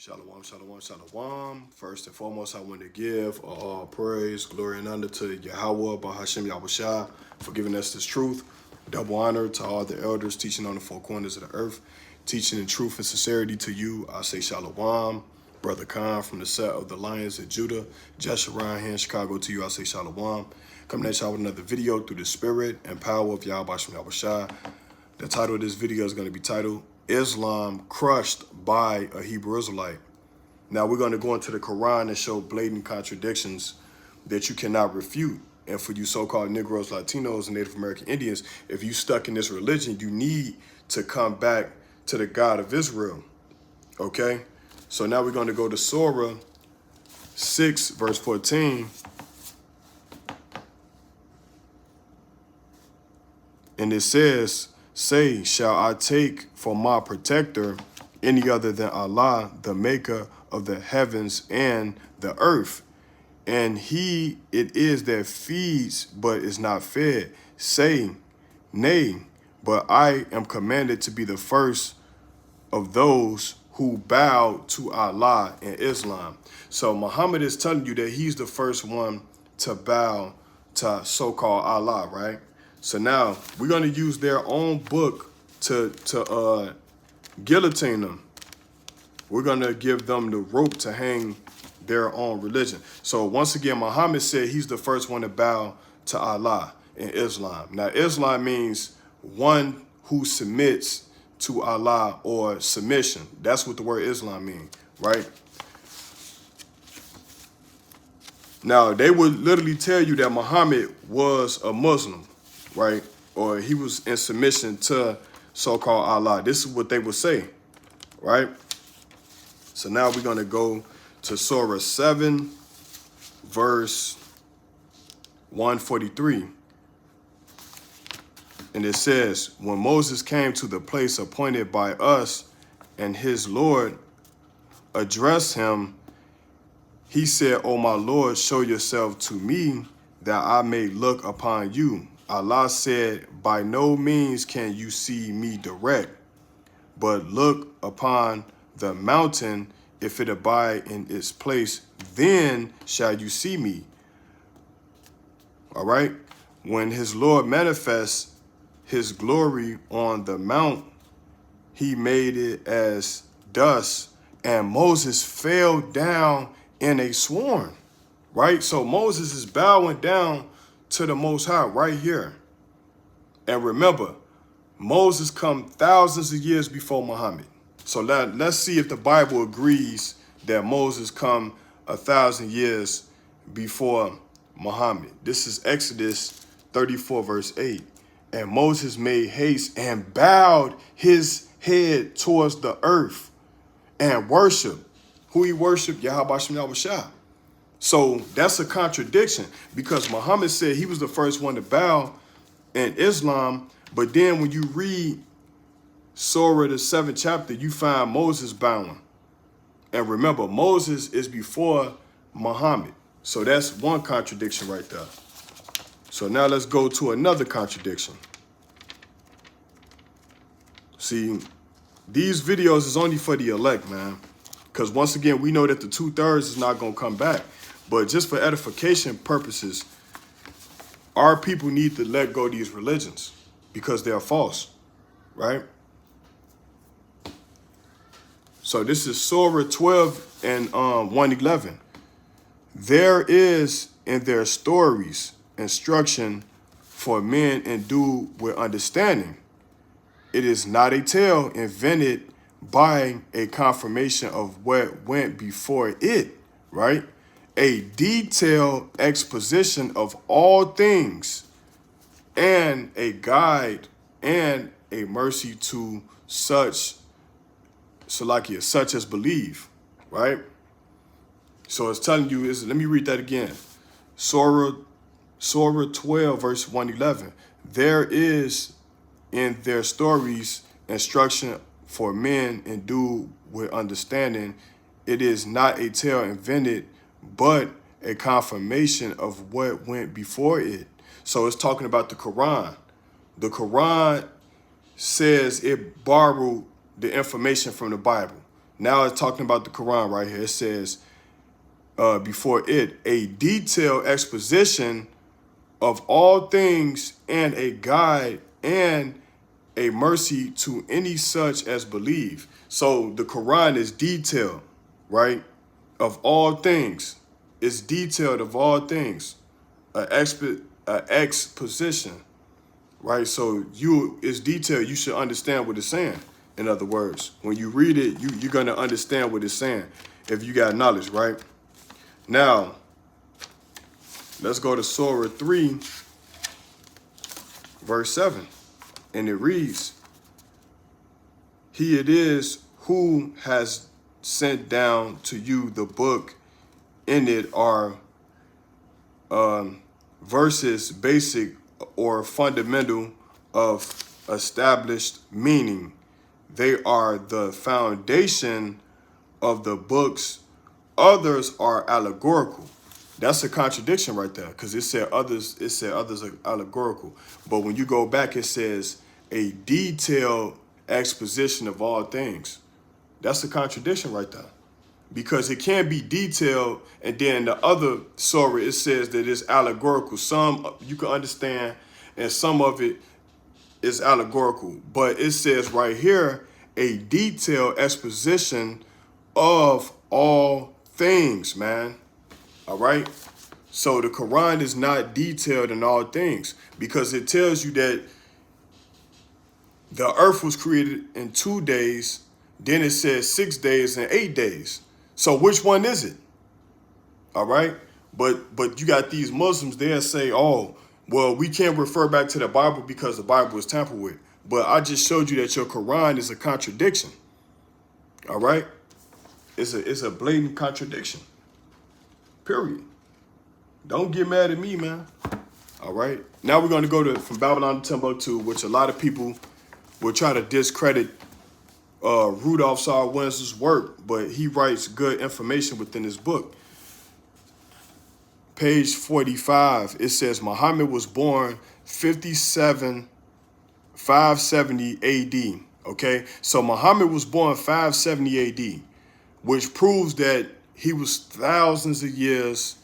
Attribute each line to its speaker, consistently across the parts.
Speaker 1: Shalom, shalom, shalom. First and foremost, I want to give all praise, glory, and honor to Yahweh, Bahashem Yahushua, for giving us this truth. Double honor to all the elders teaching on the four corners of the earth, teaching in truth and sincerity to you. I say shalom. Brother Khan from the set of the Lions of Judah, Jeshurun here in Chicago to you. I say shalom. Coming at y'all with another video through the spirit and power of Yahweh Bahashem Yahushua. The title of this video is going to be titled Islam Crushed by a Hebrew Israelite. Now we're going to go into the Quran and show blatant contradictions that you cannot refute. And for you so-called Negroes, Latinos, and Native American Indians, if you stuck in this religion, you need to come back to the God of Israel. Okay? So now we're going to go to Surah 6, verse 14. And it says, "Say, shall I take for my protector any other than Allah, the maker of the heavens and the earth? And he it is that feeds, but is not fed. Say, nay, but I am commanded to be the first of those who bow to Allah in Islam." So Muhammad is telling you that he's the first one to bow to so-called Allah, right? So now we're going to use their own book to guillotine them. We're going to give them the rope to hang their own religion. So once again, Muhammad said he's the first one to bow to Allah in Islam. Now, Islam means one who submits to Allah, or submission. That's what the word Islam means, right? Now, they would literally tell you that Muhammad was a Muslim, right? Or he was in submission to so-called Allah. This is what they would say, right? So now we're going to go to Surah 7, verse 143. And it says, "When Moses came to the place appointed by us, and his Lord addressed him, he said, O my Lord, show yourself to me, that I may look upon you. Allah said, by no means can you see me direct, but look upon the mountain. If it abide in its place, then shall you see me." All right. When his Lord manifests his glory on the mount, he made it as dust, and Moses fell down in a swoon. Right. So Moses is bowing down to the Most High right here. And remember, Moses come thousands of years before Muhammad. So let's see if the Bible agrees that Moses come 1,000 years before Muhammad. This is Exodus 34, verse 8. "And Moses made haste and bowed his head towards the earth and worshiped." Who he worshiped? Yahweh Shem Yahushua. So that's a contradiction, because Muhammad said he was the first one to bow in Islam. But then when you read Surah, the 7th chapter, you find Moses bowing. And remember, Moses is before Muhammad. So that's one contradiction right there. So now let's go to another contradiction. See, these videos is only for the elect, man. Because once again, we know that the 2/3 is not going to come back. But just for edification purposes, our people need to let go of these religions because they're false, right? So this is Surah 12 and 111. "There is in their stories instruction for men endued with understanding. It is not a tale invented by a confirmation of what went before it," right? "A detailed exposition of all things, and a guide and a mercy to such as believe," right? So it's telling you, let me read that again. Surah 12, verse 111. "There is in their stories instruction for men endued with understanding. It is not a tale invented, but a confirmation of what went before it." So it's talking about the Quran. The Quran says it borrowed the information from the Bible. Now it's talking about the Quran right here. It says, before it, a detailed exposition of all things and a guide and a mercy to any such as believe. So the Quran is detailed, right? Of all things. It's detailed of all things. A exposition, right? So it's detailed. You should understand what it's saying. In other words, when you read it, you're going to understand what it's saying if you got knowledge, right? Now, let's go to Surah 3, verse 7. And it reads, He it is who has sent down to you the book. In it are verses basic or fundamental of established meaning. They are the foundation of the books. Others are allegorical. That's a contradiction right there, because it said others are allegorical. But when you go back, it says a detailed exposition of all things. That's a contradiction right there. Because it can't be detailed, and then the other surah, it says that it's allegorical. Some you can understand, and some of it is allegorical. But it says right here, a detailed exposition of all things, man. All right? So the Quran is not detailed in all things, because it tells you that the earth was created in 2 days. Then it says 6 days and 8 days. So which one is it? All right. But you got these Muslims, they'll say, oh, well, we can't refer back to the Bible because the Bible is tampered with. But I just showed you that your Quran is a contradiction. All right. It's a blatant contradiction. Period. Don't get mad at me, man. All right. Now we're going to go from Babylon to Timbuktu, which a lot of people will try to discredit Rudolph Saar Windsor's work, but he writes good information within his book. Page 45, it says Muhammad was born 570 AD. Okay, so Muhammad was born 570 AD, which proves that he was thousands of years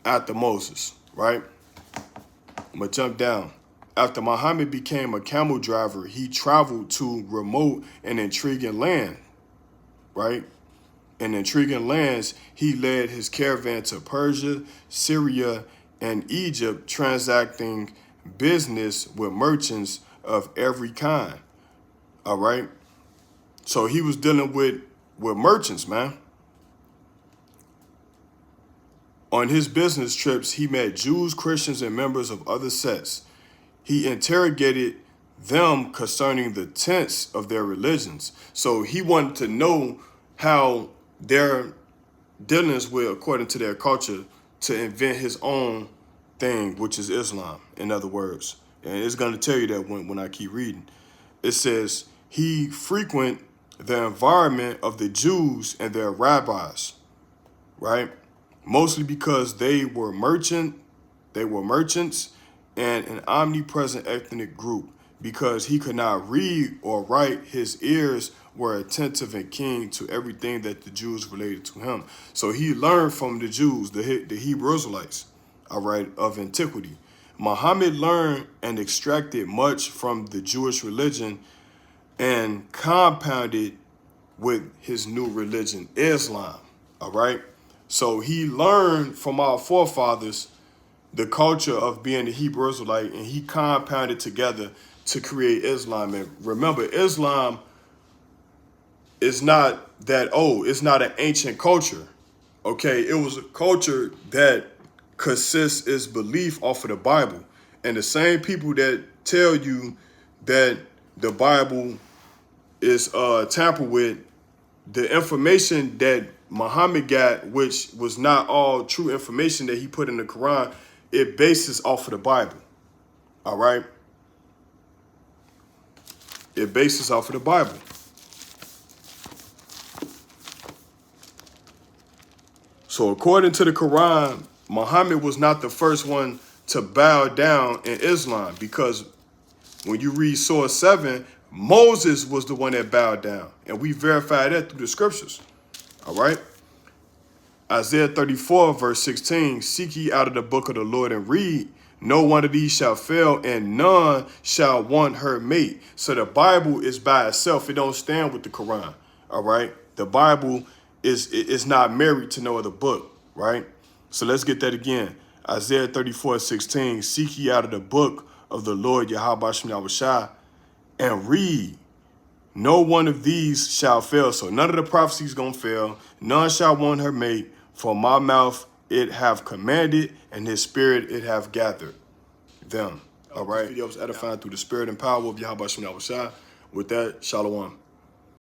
Speaker 1: after Moses, right? I'm gonna jump down. After Muhammad became a camel driver, he traveled to remote and intriguing land, right? In intriguing lands, he led his caravan to Persia, Syria, and Egypt, transacting business with merchants of every kind, all right? So he was dealing with merchants, man. On his business trips, he met Jews, Christians, and members of other sects. He interrogated them concerning the tenets of their religions. So he wanted to know how their dealings with, according to their culture, to invent his own thing, which is Islam, in other words. And it's going to tell you that when I keep reading. It says, he frequented the environment of the Jews and their rabbis, right? Mostly because they were merchants and an omnipresent ethnic group. Because he could not read or write, his ears were attentive and keen to everything that the Jews related to him. So he learned from the Jews, the Hebrew Israelites, all right, of antiquity. Muhammad learned and extracted much from the Jewish religion and compounded with his new religion, Islam, all right? So he learned from our forefathers the culture of being a Hebrew Israelite, and he compounded together to create Islam. And remember, Islam is not that old. It's not an ancient culture, okay? It was a culture that consists its belief off of the Bible. And the same people that tell you that the Bible is tampered with, the information that Muhammad got, which was not all true information that he put in the Quran, it bases off of the Bible, all right? It bases off of the Bible. So according to the Quran, Muhammad was not the first one to bow down in Islam, because when you read Surah 7, Moses was the one that bowed down. And we verify that through the scriptures. All right. Isaiah 34, verse 16, seek ye out of the book of the Lord and read. No one of these shall fail, and none shall want her mate. So the Bible is by itself. It don't stand with the Quran. All right. The Bible is not married to no other book. Right. So let's get that again. Isaiah 34, 16, seek ye out of the book of the Lord Yahweh Shem Yahushua and read. No one of these shall fail. So none of the prophecies gonna fail. None shall want her mate. For my mouth it have commanded, and his spirit it have gathered them. All right. This video was edifying through the spirit and power of Yahweh Shem Yahushua. With that, shalom.